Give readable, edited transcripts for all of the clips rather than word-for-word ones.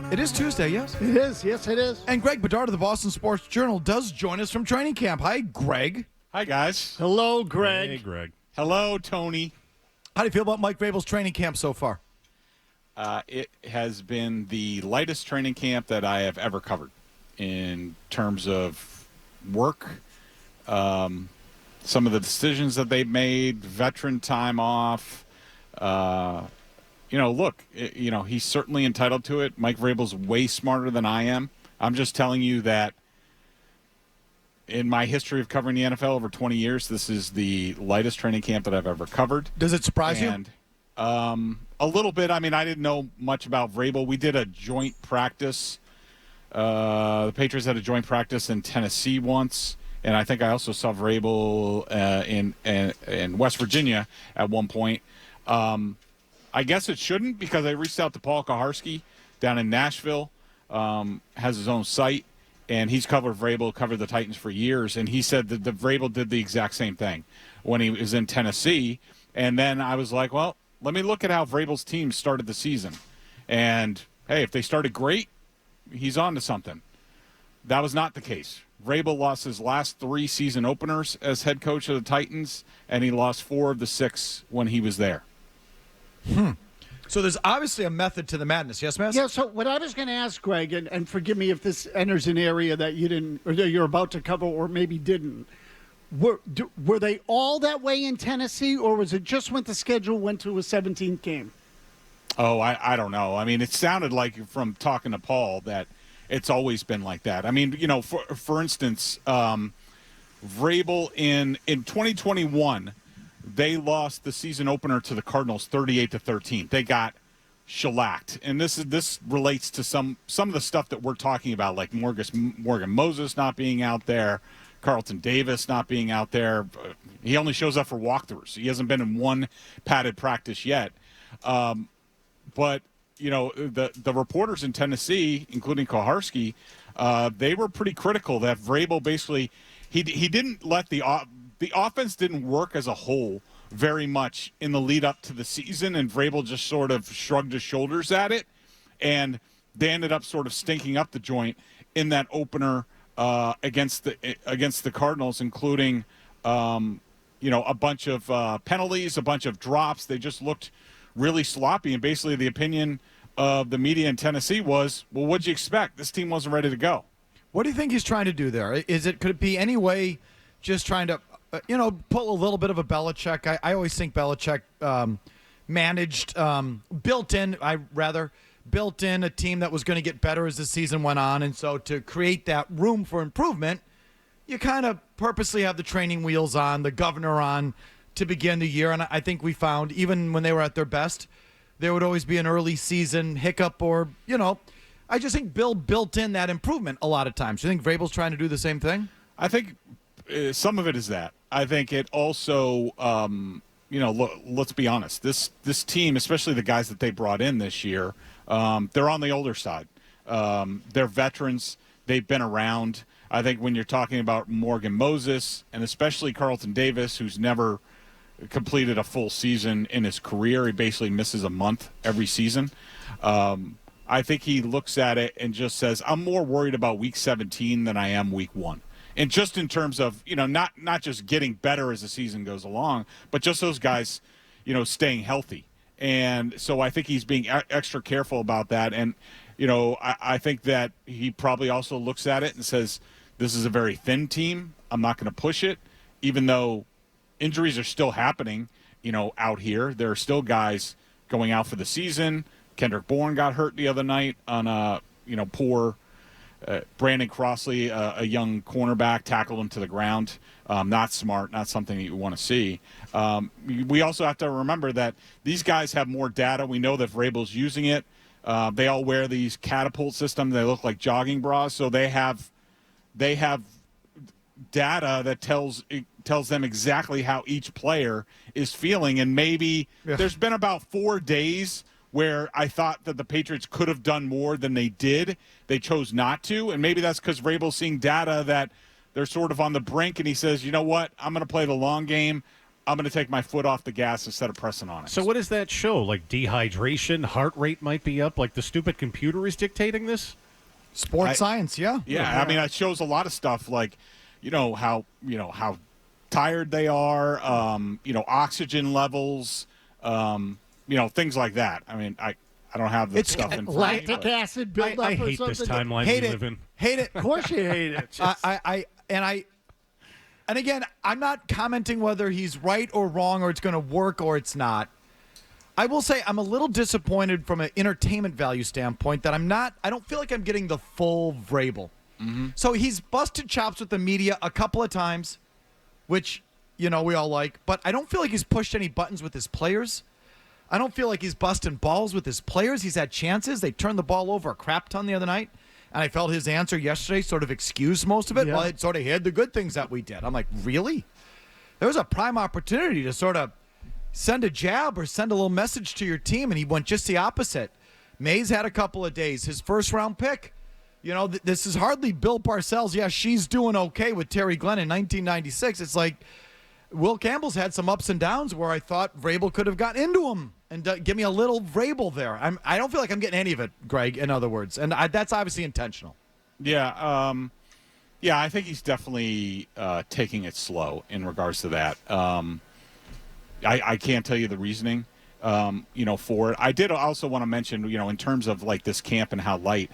It is Tuesday, yes? It is. Yes, it is. And Greg Bedard of the Boston Sports Journal does join us from training camp. Hi, Greg. Hi, guys. Hello, Greg. Hey, Greg. Hello, Tony. How do you feel about Mike Vrabel's training camp so far? It has been the lightest training camp that I have ever covered in terms of work, some of the decisions that they've made, veteran time off. He's certainly entitled to it. Mike Vrabel's way smarter than I am. I'm just telling you that in my history of covering the NFL over 20 years, this is the lightest training camp that I've ever covered. Does it surprise you? A little bit. I mean, I didn't know much about Vrabel. We did a joint practice. The Patriots had a joint practice in Tennessee once, and I think I also saw Vrabel in West Virginia at one point. I guess it shouldn't, because I reached out to Paul Kaharski down in Nashville, has his own site, and he's covered the Titans for years, and he said that the Vrabel did the exact same thing when he was in Tennessee. And then I was like, well, let me look at how Vrabel's team started the season. And, hey, if they started great, he's on to something. That was not the case. Vrabel lost his last 3 season openers as head coach of the Titans, and he lost 4 of the 6 when he was there. So there's obviously a method to the madness. Yes, Mazz? Yeah, so what I was going to ask, Greg, and forgive me if this enters an area that you didn't, or that you're about to cover, or maybe didn't. Were they all that way in Tennessee, or was it just when the schedule went to a 17th game? Oh, I don't know. I mean, it sounded like from talking to Paul that it's always been like that. I mean, for instance, Vrabel in 2021, they lost the season opener to the Cardinals 38-13. They got shellacked. And this relates to some of the stuff that we're talking about, like Morgan Moses not being out there, Carlton Davis not being out there. He only shows up for walkthroughs. He hasn't been in one padded practice yet. But the reporters in Tennessee, including Koharski, they were pretty critical that Vrabel basically he didn't let the offense didn't work as a whole very much in the lead up to the season, and Vrabel just sort of shrugged his shoulders at it, and they ended up sort of stinking up the joint in that opener against the Cardinals, including a bunch of penalties, a bunch of drops. They just looked really sloppy, and basically the opinion of the media in Tennessee was, well, what'd you expect? This team wasn't ready to go. What do you think he's trying to do there? Could it be any way just trying to, pull a little bit of a Belichick? I always think Belichick managed, built in a team that was going to get better as the season went on. And so to create that room for improvement, you kind of purposely have the training wheels on, the governor on to begin the year. And I think we found, even when they were at their best, there would always be an early season hiccup or, I just think Bill built in that improvement a lot of times. Do you think Vrabel's trying to do the same thing? I think some of it is that. I think it also, let's be honest. This team, especially the guys that they brought in this year, they're on the older side. They're veterans. They've been around. I think when you're talking about Morgan Moses and especially Carlton Davis, who's never completed a full season in his career, he basically misses a month every season. I think he looks at it and just says, I'm more worried about week 17 than I am week 1. And just in terms of, not just getting better as the season goes along, but just those guys, staying healthy. And so I think he's being extra careful about that. And, I think that he probably also looks at it and says, this is a very thin team. I'm not going to push it, even though injuries are still happening, out here. There are still guys going out for the season. Kendrick Bourne got hurt the other night on a, poor Brandon Crossley, a young cornerback, tackled him to the ground. Not smart, not something that you want to see. We also have to remember that these guys have more data. We know that Vrabel's using it. They all wear these catapult systems. They look like jogging bras, so they have data that tells them exactly how each player is feeling. And maybe there's been about 4 days where I thought that the Patriots could have done more than they did. They chose not to, and maybe that's because Vrabel's seeing data that they're sort of on the brink, and he says, you know what, I'm going to play the long game. I'm going to take my foot off the gas instead of pressing on it. So what does that show? Like dehydration, heart rate might be up, like the stupid computer is dictating this? Sports science, yeah. Yeah, I mean, it shows a lot of stuff like, how tired they are, oxygen levels, things like that. I mean, I don't have the stuff in front of me. Lactic acid buildup I or hate something. this timeline Hate we it. live in. Hate it. Of course you hate it. And again, I'm not commenting whether he's right or wrong or it's going to work or it's not. I will say I'm a little disappointed from an entertainment value standpoint that I don't feel like I'm getting the full Vrabel. Mm-hmm. So he's busted chops with the media a couple of times, which, we all like, but I don't feel like he's pushed any buttons with his players. I don't feel like he's busting balls with his players. He's had chances. They turned the ball over a crap ton the other night. And I felt his answer yesterday sort of excused most of it. Yeah. Well, it sort of hid the good things that we did. I'm like, really? There was a prime opportunity to sort of send a jab or send a little message to your team, and he went just the opposite. Mays had a couple of days. His first-round pick. This is hardly Bill Parcells. Yeah, she's doing okay with Terry Glenn in 1996. It's like Will Campbell's had some ups and downs where I thought Vrabel could have got into him and give me a little Vrabel there. I don't feel like I'm getting any of it, Greg, in other words. And that's obviously intentional. Yeah, I think he's definitely taking it slow in regards to that. I can't tell you the reasoning, for it. I did also want to mention, in terms of like this camp and how light,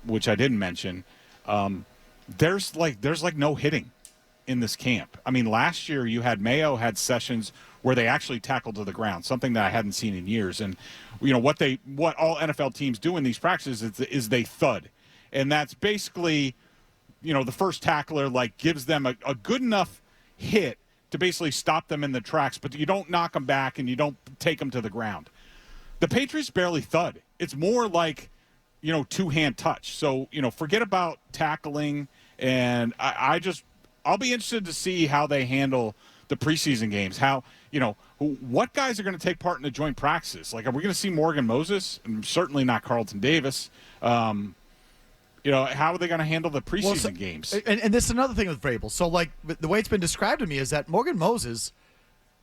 which I didn't mention, there's no hitting in this camp. I mean, last year you had Mayo had sessions where they actually tackled to the ground, something that I hadn't seen in years. And what all NFL teams do in these practices is they thud, and that's basically, the first tackler gives them a good enough hit to basically stop them in the tracks, but you don't knock them back and you don't take them to the ground. The Patriots barely thud. It's more like, two-hand touch. So, forget about tackling, and I'll be interested to see how they handle the preseason games. How, what guys are going to take part in the joint practices? Like, are we going to see Morgan Moses? And certainly not Carlton Davis. How are they going to handle the preseason games? And this is another thing with Vrabel. So, the way it's been described to me is that Morgan Moses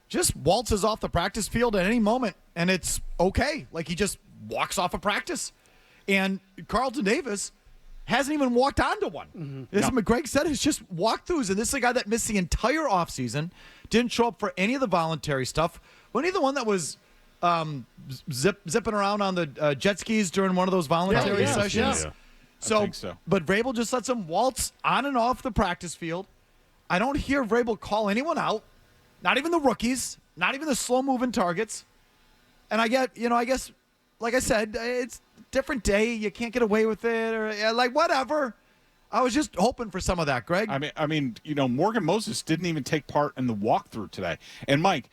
just waltzes off the practice field at any moment, and it's okay. Like, he just walks off a practice. And Carlton Davis hasn't even walked onto one. Mm-hmm. This is what Greg said. It's just walkthroughs. And this is a guy that missed the entire offseason, didn't show up for any of the voluntary stuff. Wasn't he the one that was zipping around on the jet skis during one of those voluntary sessions? Yeah. So, I think so. But Vrabel just lets him waltz on and off the practice field. I don't hear Vrabel call anyone out, not even the rookies, not even the slow-moving targets. And I guess, like I said, it's a different day. You can't get away with it, or whatever. I was just hoping for some of that, Greg. I mean, Morgan Moses didn't even take part in the walkthrough today. And Mike,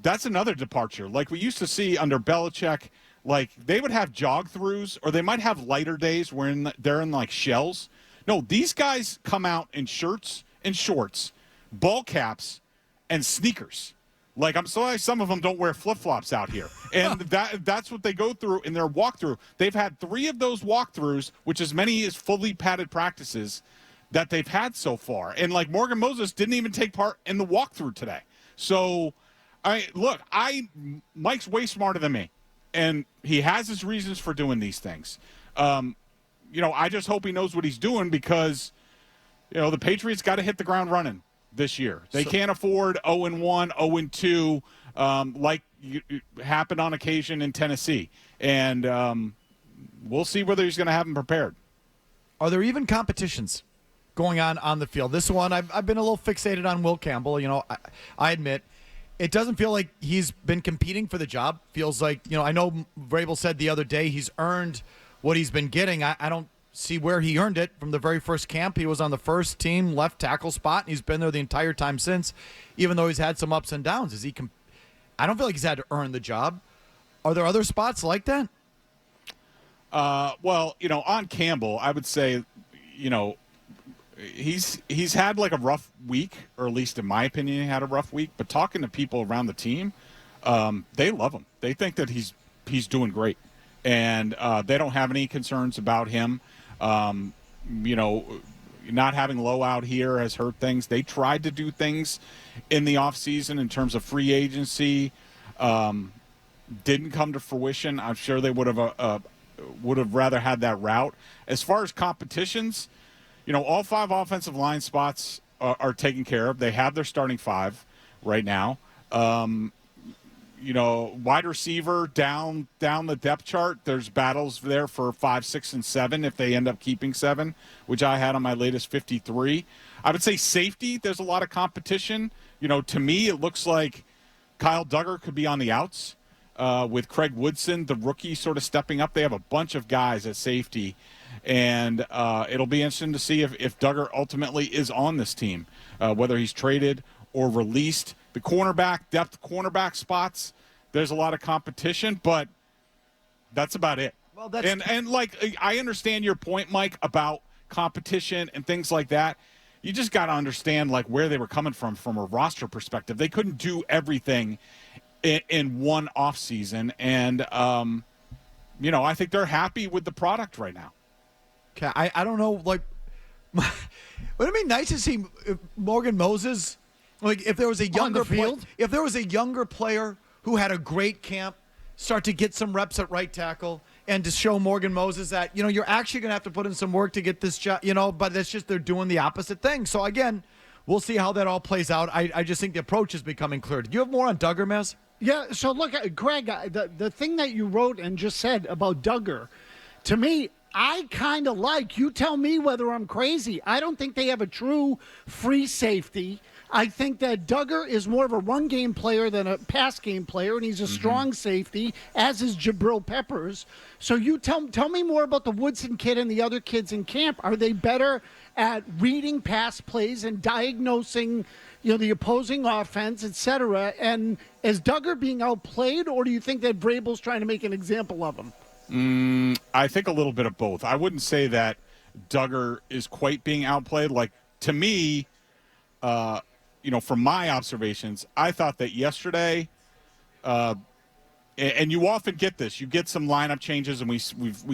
that's another departure. Like we used to see under Belichick. They would have jog throughs, or they might have lighter days where they're in shells. No, these guys come out in shirts and shorts, ball caps, and sneakers. I'm sorry, some of them don't wear flip-flops out here. And that's what they go through in their walkthrough. They've had 3 of those walkthroughs, which is many as fully padded practices that they've had so far. And Morgan Moses didn't even take part in the walkthrough today. So, Mike's way smarter than me. And he has his reasons for doing these things. I just hope he knows what he's doing because, the Patriots got to hit the ground running this year. They can't afford 0-1, 0-2 like happened on occasion in Tennessee. And we'll see whether he's going to have them prepared. Are there even competitions going on the field? This one, I've been a little fixated on Will Campbell. I admit. It doesn't feel like he's been competing for the job. Feels like, I know Vrabel said the other day he's earned what he's been getting. I don't see where he earned it from the very first camp. He was on the first team left tackle spot, and he's been there the entire time since, even though he's had some ups and downs. I don't feel like he's had to earn the job. Are there other spots like that? On Campbell, I would say, he's had a rough week, or at least in my opinion, he had a rough week. But talking to people around the team, they love him. They think that he's doing great, and they don't have any concerns about him. not having Lowe out here has hurt things. They tried to do things in the offseason in terms of free agency. Didn't come to fruition. I'm sure they would have rather had that route. As far as competitions, all 5 offensive line spots are taken care of. They have their starting 5 right now. Wide receiver down the depth chart, there's battles there for 5, 6, and 7 if they end up keeping 7, which I had on my latest 53. I would say safety, there's a lot of competition. To me, it looks like Kyle Duggar could be on the outs with Craig Woodson, the rookie, sort of stepping up. They have a bunch of guys at safety, and it'll be interesting to see if Duggar ultimately is on this team, whether he's traded or released. The depth cornerback spots, there's a lot of competition, but that's about it. Well, that's I understand your point, Mike, about competition and things like that. You just got to understand where they were coming from a roster perspective. They couldn't do everything in one offseason, and I think they're happy with the product right now. Okay, I don't know. Would it be nice to see Morgan Moses? If there was a younger if there was a younger player who had a great camp, start to get some reps at right tackle, and to show Morgan Moses that you're actually going to have to put in some work to get this job. But that's just they're doing the opposite thing. So again, we'll see how that all plays out. I just think the approach is becoming clear. Do you have more on Duggar, Mazz? Yeah. So look, Greg, the thing that you wrote and just said about Duggar, to me, I kind of you tell me whether I'm crazy. I don't think they have a true free safety. I think that Duggar is more of a run game player than a pass game player, and he's a strong safety, as is Jabril Peppers. So you tell me more about the Woodson kid and the other kids in camp. Are they better at reading pass plays and diagnosing, the opposing offense, et cetera? And is Duggar being outplayed, or do you think that Vrabel's trying to make an example of him? I think a little bit of both. I wouldn't say that Duggar is quite being outplayed. To me, from my observations, I thought that yesterday, and you often get this, you get some lineup changes, and we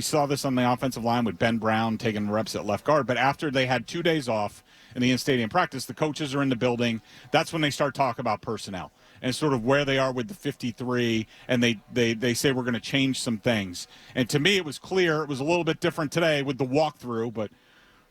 saw this on the offensive line with Ben Brown taking reps at left guard. But after they had 2 days off in the in-stadium practice, the coaches are in the building. That's when they start talking about personnel and sort of where they are with the 53, and they say we're going to change some things. And to me, it was clear. It was a little bit different today with the walkthrough, but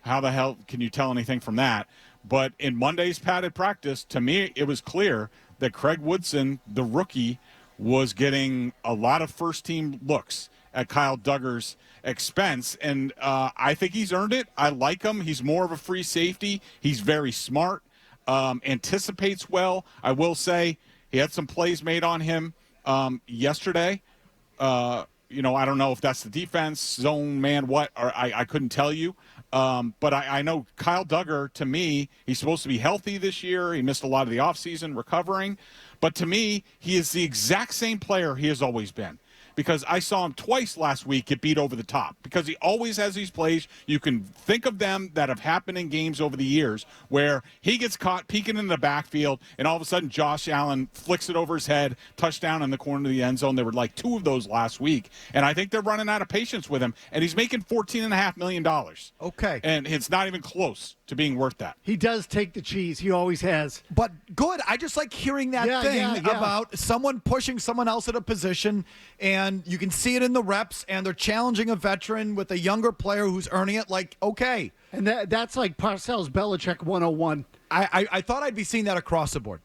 how the hell can you tell anything from that? But in Monday's padded practice, to me, it was clear that Craig Woodson, the rookie, was getting a lot of first-team looks at Kyle Duggar's expense, and I think he's earned it. I like him. He's more of a free safety. He's very smart, anticipates well. I will say he had some plays made on him yesterday. I don't know if that's the defense, zone, man, what, or I couldn't tell you. But I know Kyle Duggar, to me, he's supposed to be healthy this year. He missed a lot of the offseason recovering. But to me, he is the exact same player he has always been. Because I saw him twice last week get beat over the top. Because he always has these plays. You can think of them that have happened in games over the years where he gets caught peeking in the backfield, and all of a sudden Josh Allen flicks it over his head, touchdown in the corner of the end zone. There were 2 of those last week. And I think they're running out of patience with him. And he's making $14.5 million. Okay. And it's not even close to being worth that. He does take the cheese. He always has. But good. I just like hearing that thing about someone pushing someone else at a position, and you can see it in the reps, and they're challenging a veteran with a younger player who's earning it. Okay. And that's like Parcells Belichick 101. I thought I'd be seeing that across the board.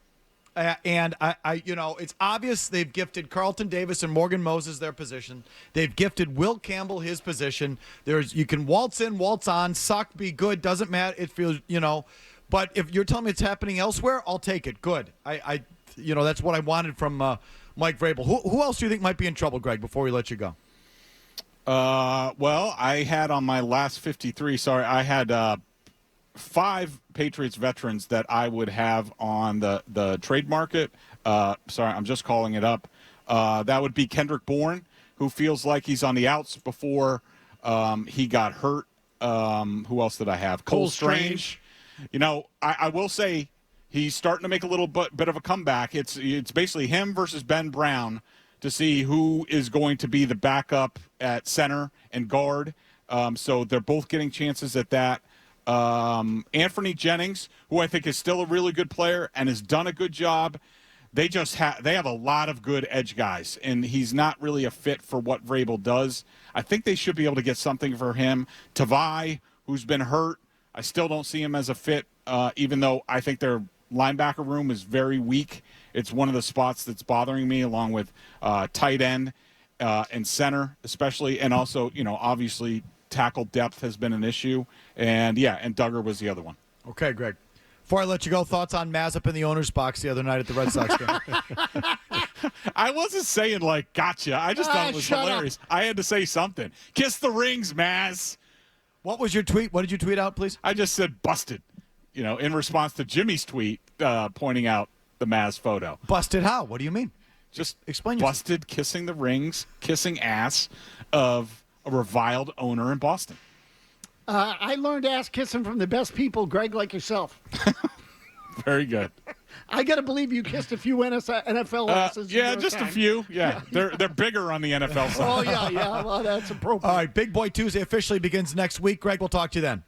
And it's obvious they've gifted Carlton Davis and Morgan Moses their position. They've gifted Will Campbell his position. You can waltz in, waltz on, suck, be good, doesn't matter. It feels, but if you're telling me it's happening elsewhere, I'll take it. Good. That's what I wanted from Mike Vrabel. Who else do you think might be in trouble, Greg, before we let you go? Well, I had on my last 53, I had 5 Patriots veterans that I would have on the trade market. I'm just calling it up. That would be Kendrick Bourne, who feels like he's on the outs before he got hurt. Who else did I have? Cole Strange. I will say he's starting to make a little bit of a comeback. It's basically him versus Ben Brown to see who is going to be the backup at center and guard. So they're both getting chances at that. Anthony Jennings, who I think is still a really good player and has done a good job. They just have a lot of good edge guys, and he's not really a fit for what Vrabel does. I think they should be able to get something for him. Tavai, who's been hurt, I still don't see him as a fit, even though I think their linebacker room is very weak. It's one of the spots that's bothering me, along with tight end and center, especially, and also, obviously tackle depth has been an issue, and Duggar was the other one. Okay, Greg. Before I let you go, thoughts on Mazz up in the owner's box the other night at the Red Sox game? I wasn't saying, gotcha. I just thought it was hilarious. I had to say something. Kiss the rings, Mazz. What was your tweet? What did you tweet out, please? I just said busted, in response to Jimmy's tweet pointing out the Mazz photo. Busted how? What do you mean? Just explain yourself. Busted kissing the rings, kissing ass of a reviled owner in Boston. I learned ass kissing from the best people, Greg, like yourself. Very good. I got to believe you kissed a few NFL asses. Yeah, just a few. Yeah, they're bigger on the NFL side. Oh, yeah. Well, that's appropriate. All right, Big Boy Tuesday officially begins next week. Greg, we'll talk to you then.